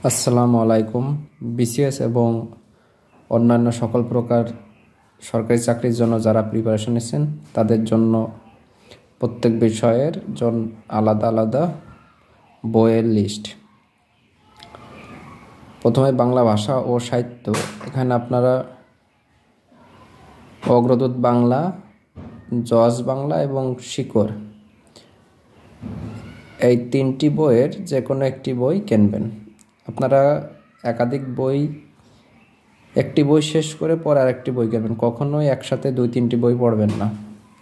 আসসালামু আলাইকুম। বিসিএস এবং অন্যান্য সকল প্রকার সরকারি চাকরির জন্য যারা প্রিপারেশন নিচ্ছেন তাদের জন্য প্রত্যেক বিষয়ের আলাদা আলাদা বইয়ের লিস্ট। প্রথমে বাংলা ভাষা ও সাহিত্য। এখানে আপনারা অগ্রদূত বাংলা, জজ বাংলা এবং শিকড় এই তিনটি বইয়ের যে কোনো একটি বই কিনবেন। আপনারা একাধিক বই, একটি বই শেষ করে পরে আরেকটি বই কিনবেন। কখনোই একসাথে 2-3টি বই পড়বেন না,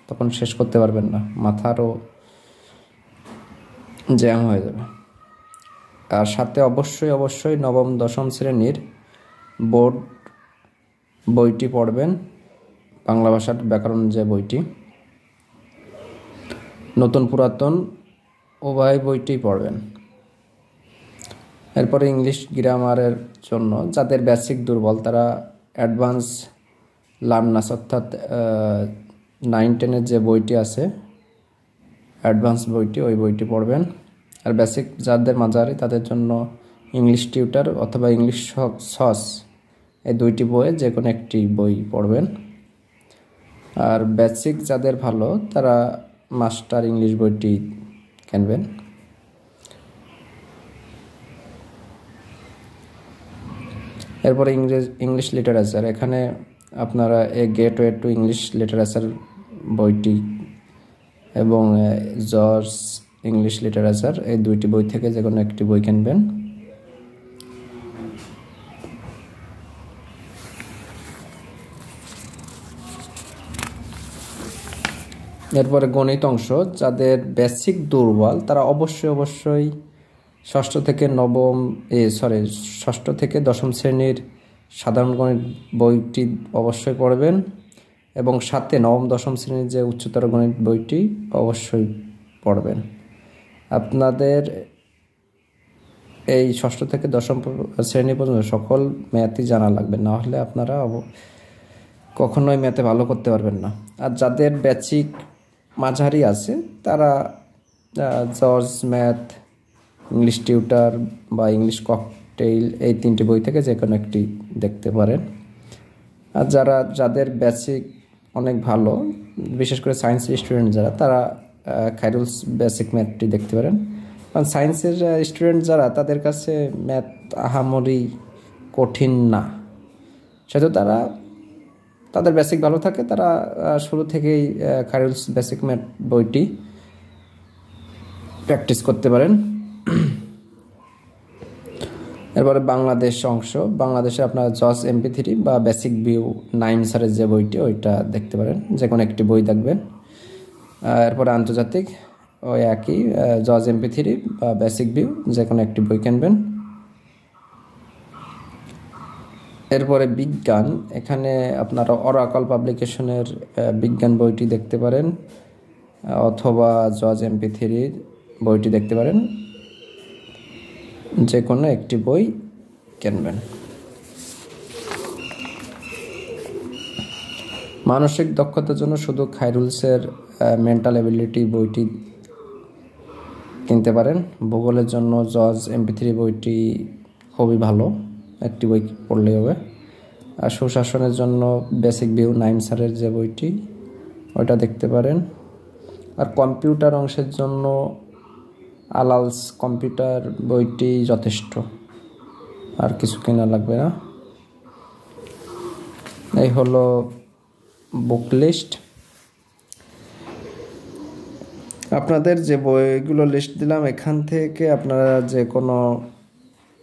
তখন শেষ করতে পারবেন না, মাথারও জ্যাম হয়ে যাবে। আর সাথে অবশ্যই নবম দশম শ্রেণীর বোর্ড বইটি পড়বেন, বাংলা ভাষার ব্যাকরণ যে বইটি। নতুন পুরাতন উভয় বইটি পড়বেন। এরপরে ইংলিশ গ্রামারের জন্য যাদের বেসিক দুর্বল তারা অ্যাডভান্স লার্নার্স অর্থাৎ 9-10-এর যে বইটি আছে অ্যাডভান্স বইটি, ওই বইটি পড়বেন। আর বেসিক যাদের মাঝারি তাদের জন্য ইংলিশ টিউটার অথবা ইংলিশ সস এই দুইটি বইয়ে যে কোনো একটি বই পড়বেন। আর বেসিক যাদের ভালো তারা মাস্টার ইংলিশ বইটি কিনবেন। এরপরে ইংলিশ লিটারেচার। এখানে আপনারা এ গেটওয়ে টু ইংলিশ লিটারেচার বইটি এবং জজ ইংলিশ লিটারেচার এই দুইটি বই থেকে যে কোনো একটি বই কিনবেন। এরপরে গণিত অংশ। যাদের বেসিক দুর্বল তারা অবশ্যই ষষ্ঠ থেকে দশম শ্রেণীর সাধারণ গণিত বইটি অবশ্যই পড়বেন এবং সাথে নবম দশম শ্রেণীর যে উচ্চতর গণিত বইটি অবশ্যই পড়বেন। আপনাদের এই ষষ্ঠ থেকে দশম শ্রেণী পর্যন্ত সকল ম্যাথই জানা লাগবে, না হলে আপনারা কখনোই ম্যাথে ভালো করতে পারবেন না। আর যাদের বেসিক মাঝারি আছে তারা জজ ম্যাথ, ইংলিশ টিউটার বা ইংলিশ ককটেইল এই তিনটি বই থেকে যে কোনো একটি দেখতে পারেন। আর যাদের বেসিক অনেক ভালো, বিশেষ করে সায়েন্সের স্টুডেন্ট যারা, তারা খায়রুলস বেসিক ম্যাথটি দেখতে পারেন। কারণ সায়েন্সের স্টুডেন্ট যারা তাদের কাছে ম্যাথ আহামরি কঠিন না, সেহেতু তাদের বেসিক ভালো থাকে, তারা শুরু থেকেই খায়রুলস বেসিক ম্যাথ বইটি প্র্যাকটিস করতে পারেন। এরপরে বাংলাদেশ অংশ। বাংলাদেশে আপনারা জজ MP3 বা বেসিক ভিউ 9 স্যারের যে বইটি ওইটা দেখতে পারেন, যে কোনো একটি বই দেখবেন। এরপরে আন্তর্জাতিক ওই একই জজ MP3 বা বেসিক ভিউ যে কোনো একটি বই কিনবেন। এরপরে বিজ্ঞান। এখানে আপনারা অরাকল পাবলিকেশনের বিজ্ঞান বইটি দেখতে পারেন অথবা জজ MP3 বইটি দেখতে পারেন, যে কোনো একটি বই কিনবেন। মানসিক দক্ষতার জন্য শুধু খায়রুলসের মেন্টাল এবিলিটি বইটি কিনতে পারেন। ভূগোলের জন্য জজ MP3 বইটি খুবই ভালো, একটি বই পড়লেই হবে। আর সুশাসনের জন্য বেসিক ভিউ 9 স্যারের যে বইটি ওইটা দেখতে পারেন। আর কম্পিউটার অংশের জন্য আলালস কম্পিউটার বইটি যথেষ্ট, আর কিছু কেনা লাগবে না। এই হলো বুক লিস্ট। আপনাদের যে বইগুলো লিস্ট দিলাম এখান থেকে আপনারা যে কোনো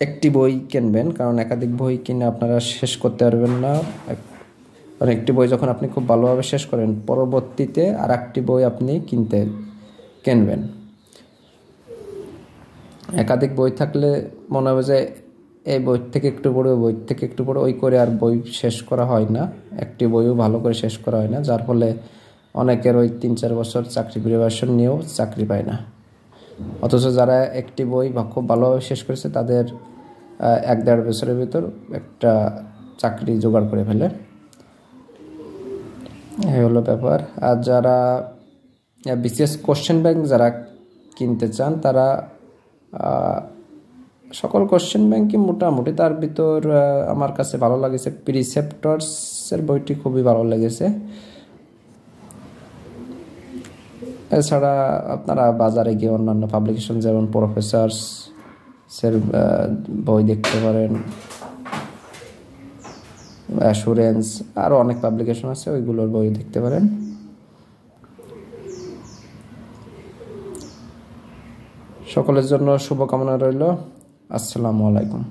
একটি বই কিনবেন, কারণ একাধিক বই কিনে আপনারা শেষ করতে পারবেন না। কারণ একটি বই যখন আপনি খুব ভালোভাবে শেষ করেন, পরবর্তীতে আর একটি বই আপনি কিনবেন। একাধিক বই থাকলে মনে হবে যে এই বই থেকে একটু পড়ে, ওই বই থেকে একটু পড়ে, ওই করে আর বই শেষ করা হয় না, একটি বইও ভালো করে শেষ করা হয় না, যার ফলে অনেকের ওই 3-4 বছর চাকরি প্রিপারেশন নিয়েও চাকরি পায় না। অথচ যারা একটি বই খুব ভালোভাবে শেষ করেছে তাদের 1-1.5 বছরের ভিতর একটা চাকরি জোগাড় করে ফেলে। এই হলো ব্যাপার। আর যারা BCS কোশ্চেন ব্যাংক যারা কিনতে চান তারা সকল কোশ্চেন ব্যাংকই মোটামুটি, তার ভিতর আমার কাছে ভালো লেগেছে প্রিসেপ্টরসের বইটি খুবই ভালো লেগেছে। এছাড়া আপনারা বাজারে গিয়ে অন্যান্য পাবলিকেশন যেমন প্রফেসরসের বই দেখতে পারেন, অ্যাসুরেন্স, আরও অনেক পাবলিকেশন আছে, ওইগুলোর বই দেখতে পারেন। সকলের জন্য শুভকামনা রইল। আসসালামু আলাইকুম।